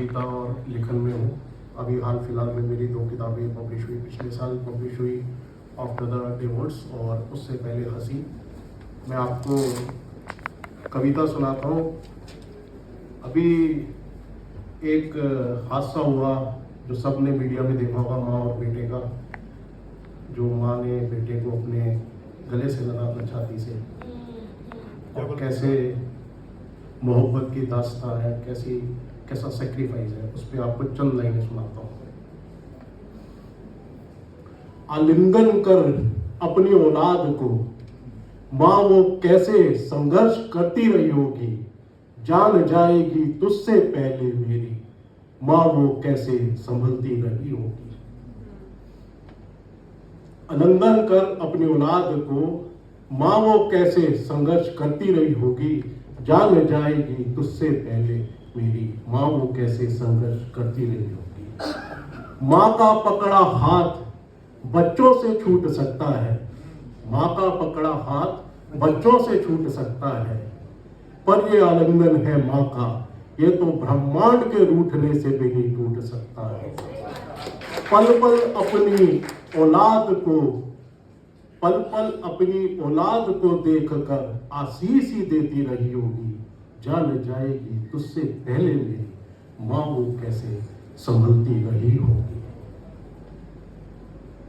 कविता और लिखन में हूँ। अभी हाल फिलहाल में मेरी 2 किताबें पब्लिश हुई, पिछले साल पब्लिश हुई आफ्टर द डिवोर्स और उससे पहले हंसी। मैं आपको कविता सुनाता हूँ। अभी एक हादसा हुआ जो सबने मीडिया में देखा होगा, माँ और बेटे का, जो माँ ने बेटे को अपने गले से लगाकर छाती से, और कैसे मोहब्बत की दास्तां है, कैसा सेक्रीफाइस है, उस पर आपको चंद लाइनें सुनाता हूँ। आलिंगन कर अपनी औलाद को माँ वो कैसे संघर्ष करती रही होगी, जान जाएगी तुझसे पहले मेरी माँ वो कैसे संभलती रही होगी। आलिंगन कर अपनी औलाद को माँ वो कैसे संघर्ष करती रही होगी, जान जाएगी तुझसे पहले मेरी माँ वो कैसे संघर्ष करती रही होगी। माँ का पकड़ा हाथ बच्चों से छूट सकता है, माँ का पकड़ा हाथ बच्चों से छूट सकता है, पर ये आलिंगन है माँ का, ये तो ब्रह्मांड के रूठने से भी नहीं टूट सकता है। पल पल अपनी औलाद को देखकर आशीष ही देती रही होगी, जान जाएगी तुझसे पहले मेरी माँ वो कैसे संभलती रही होगी।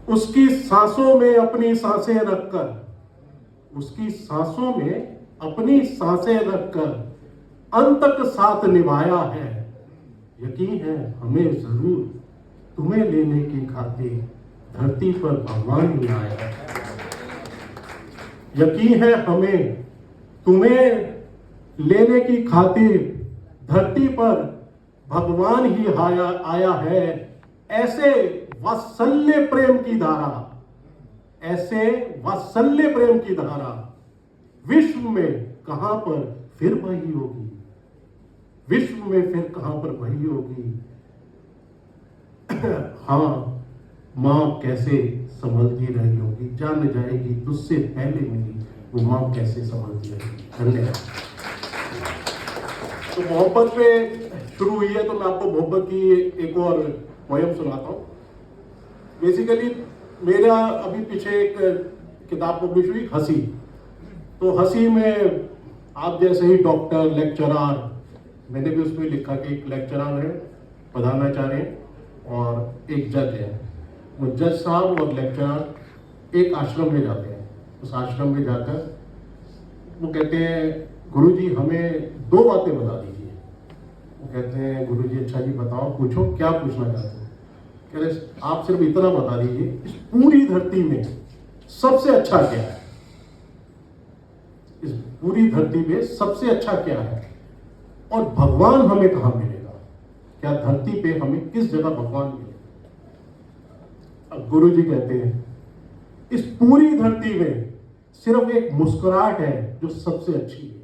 उसकी सांसों में अपनी सांसें रखकर, उसकी सांसों में अपनी सांसें रखकर अंत तक साथ निभाया है। यकीन है हमें जरूर तुम्हें लेने की खातिर धरती पर भगवान ही आया है। यकीन है हमें तुम्हें लेने की खातिर धरती पर भगवान ही आया है। ऐसे वात्सल्य प्रेम की धारा, ऐसे वात्सल्य प्रेम की धारा विश्व में कहां पर फिर बही होगी, विश्व में फिर कहां पर बही होगी। हाँ, माँ कैसे संभलती रही होगी, जान जाएगी तुझसे पहले मेरी वो माँ कैसे संभलती रहेगी। धन्यवाद। तो मोहब्बत पे शुरू हुई है, तो मैं आपको मोहब्बत की एक और पोयम सुनाता हूँ। बेसिकली मेरा अभी पीछे एक किताब पब्लिश हुई हंसी। तो हंसी में आप जैसे ही डॉक्टर, लेक्चरर, मैंने भी उसमें लिखा कि एक लेक्चरर है, प्रधानाचार्य है और एक जज है। वो जज साहब और लेक्चरर एक आश्रम में जाते हैं। उस आश्रम में जाकर वो कहते हैं, गुरुजी हमें 2 बातें बता दीजिए। वो कहते हैं, गुरुजी अच्छा जी बताओ, पूछो क्या पूछना चाहते हो। कह रहे आप सिर्फ इतना बता दीजिए, इस पूरी धरती में सबसे अच्छा क्या है, इस पूरी धरती में सबसे अच्छा क्या है, और भगवान हमें कहां मिलेगा, क्या धरती पे हमें किस जगह भगवान मिलेगा। अब गुरुजी कहते हैं, इस पूरी धरती में सिर्फ एक मुस्कुराहट है जो सबसे अच्छी है,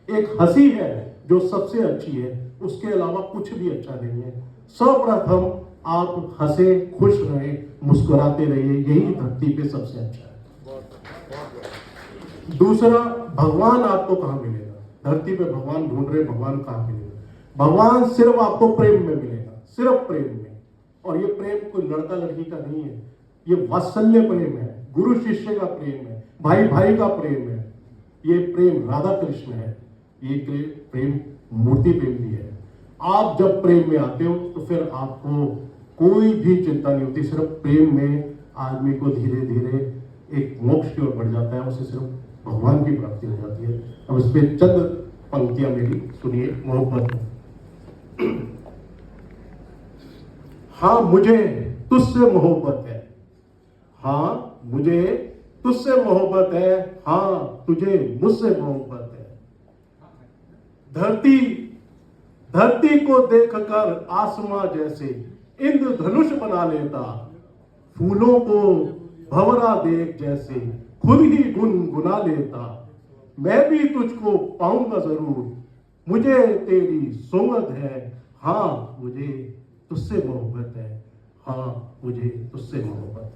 एक हंसी है जो सबसे अच्छी है, उसके अलावा कुछ भी अच्छा नहीं है। सर्वप्रथम आप हंसे, खुश रहे, मुस्कुराते रहिए, यही धरती पे सबसे अच्छा है। दूसरा, भगवान आपको कहां मिलेगा, धरती पे भगवान ढूंढ रहे, भगवान कहां मिलेगा। भगवान सिर्फ आपको प्रेम में मिलेगा, सिर्फ प्रेम में। और ये प्रेम कोई लड़का लड़की का नहीं है, ये वात्सल्य प्रेम है, गुरु शिष्य का प्रेम है, भाई भाई का प्रेम है। ये प्रेम राधा कृष्ण है, ये प्रेम मूर्ति प्रेम भी है। आप जब प्रेम में आते हो तो फिर आपको कोई भी चिंता नहीं होती। सिर्फ प्रेम में आदमी को धीरे धीरे एक मोक्ष की ओर बढ़ जाता है, उसे सिर्फ भगवान की प्राप्ति हो जाती है। अब इस पे चंद पंक्तियां मेरी सुनिए मोहब्बत। हाँ मुझे तुझसे मोहब्बत है, हाँ मुझे तुझसे मोहब्बत है, हाँ तुझे मुझसे मोहब्बत है। धरती को देखकर आसमां जैसे इंद्रधनुष बना लेता, फूलों को भंवरा देख जैसे खुद ही गुनगुना लेता। मैं भी तुझको पाऊंगा जरूर, मुझे तेरी सोहबत है, हाँ मुझे तुझसे मोहब्बत है, हाँ मुझे तुझसे मोहब्बत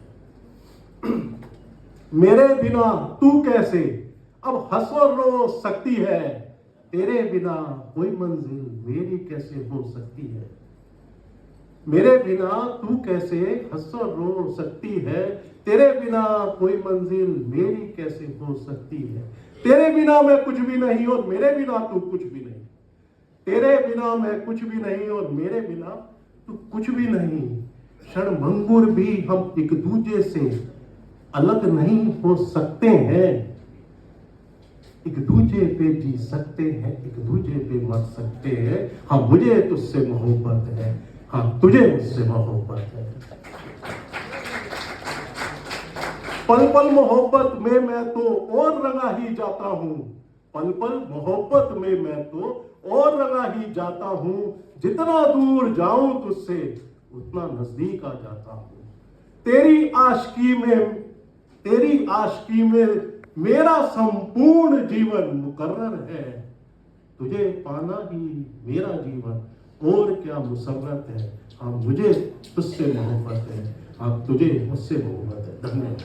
है। मेरे बिना तू कैसे अब हंस और रो सकती है, तेरे बिना कोई मंजिल मेरी कैसे हो सकती है। मेरे बिना तू कैसे हंस और रो सकती है, तेरे बिना कोई मंजिल मेरी कैसे हो सकती है। तेरे बिना मैं कुछ भी नहीं और मेरे बिना तू कुछ भी नहीं। तेरे बिना मैं कुछ भी नहीं और मेरे बिना तू कुछ भी नहीं। क्षण भंगुर भी हम एक दूजे से अलग नहीं हो सकते हैं। एक दूजे पे जी सकते हैं, एक दूजे पे मर सकते हैं। हाँ मुझे तुझसे मोहब्बत है, हाँ तुझे मुझसे मोहब्बत है। पल पल मोहब्बत में मैं तो और रंगा ही जाता हूँ। पल पल मोहब्बत में मैं तो और रंगा ही जाता हूँ। जितना दूर जाऊं तुझसे उतना नजदीक आ जाता हूँ। तेरी आशिकी में मेरा संपूर्ण जीवन मुकर्रर है। तुझे पाना ही मेरा जीवन और क्या मुसर्रत है। हाँ मुझे तुझसे मोहब्बत है, हाँ तुझे मुझसे मोहब्बत है। धन्यवाद।